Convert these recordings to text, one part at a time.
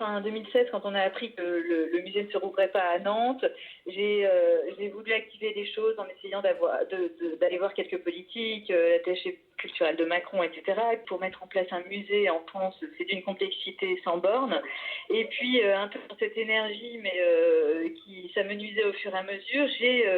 fin 2016, quand on a appris que le musée ne se rouvrait pas à Nantes, j'ai voulu activer des choses en essayant d'aller voir quelques politiques, l'attaché culturel de Macron, etc. Pour mettre en place un musée en France, c'est d'une complexité sans borne. Et puis, un peu dans cette énergie, mais qui s'amenuisait au fur et à mesure,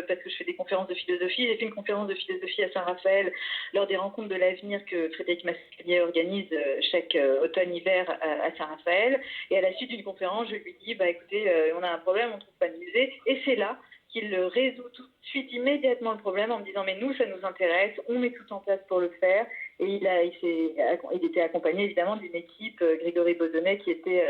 parce que je fais des conférences de philosophie, j'ai fait une conférence de philosophie à Saint-Raphaël lors des rencontres de l'avenir que Frédéric Mascalier organise chaque automne-hiver à Saint-Raphaël. Et à la suite d'une conférence, je lui dis, écoutez, on a un problème, on ne trouve pas de musée. Et c'est là qu'il résout tout de suite immédiatement le problème en me disant, mais nous, ça nous intéresse, on met tout en place pour le faire. Et il était accompagné évidemment d'une équipe, Grégory Baudonnet, qui était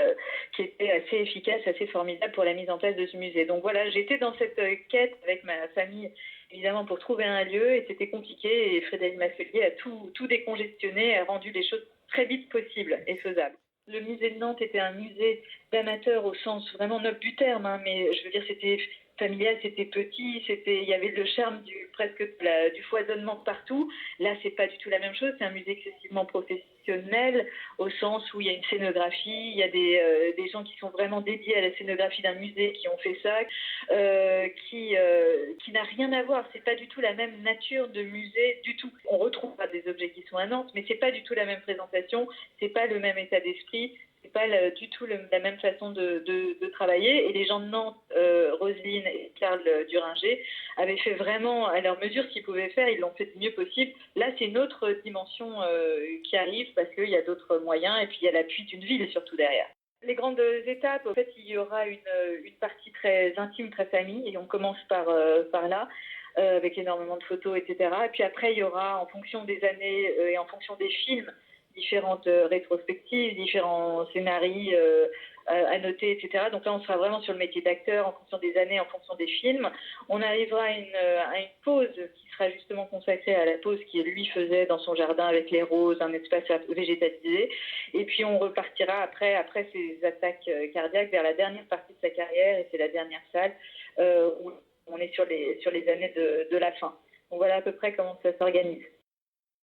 assez efficace, assez formidable pour la mise en place de ce musée. Donc voilà, j'étais dans cette quête avec ma famille, évidemment, pour trouver un lieu, et c'était compliqué, et Frédéric Mascalier a tout décongestionné, a rendu les choses très vite possibles et faisables. Le musée de Nantes était un musée d'amateurs au sens vraiment noble du terme, mais je veux dire, c'était familial, c'était petit, il y avait le charme du foisonnement partout. Là, c'est pas du tout la même chose. C'est un musée excessivement professionnel au sens où il y a une scénographie, il y a des gens qui sont vraiment dédiés à la scénographie d'un musée, qui ont fait ça, qui n'a rien à voir. C'est pas du tout la même nature de musée du tout. On retrouvera des objets qui sont à Nantes, mais c'est pas du tout la même présentation, c'est pas le même état d'esprit. C'est pas du tout la même façon de travailler. Et les gens de Nantes, Roselyne et Karl Duringer, avaient fait vraiment à leur mesure ce qu'ils pouvaient faire. Ils l'ont fait du mieux possible. Là, c'est une autre dimension qui arrive parce qu'il y a d'autres moyens et puis il y a l'appui d'une ville surtout derrière. Les grandes étapes, en fait, il y aura une partie très intime, très famille, et on commence par là. Avec énormément de photos, etc. Et puis après, il y aura, en fonction des années et en fonction des films, différentes rétrospectives, différents scénarios à noter, etc. Donc là, on sera vraiment sur le métier d'acteur en fonction des années, en fonction des films. On arrivera à une pause qui sera justement consacrée à la pause qu'il lui faisait dans son jardin avec les roses, un espace végétalisé. Et puis on repartira après ces attaques cardiaques vers la dernière partie de sa carrière, et c'est la dernière salle où on est sur les années de la fin. Donc voilà à peu près comment ça s'organise.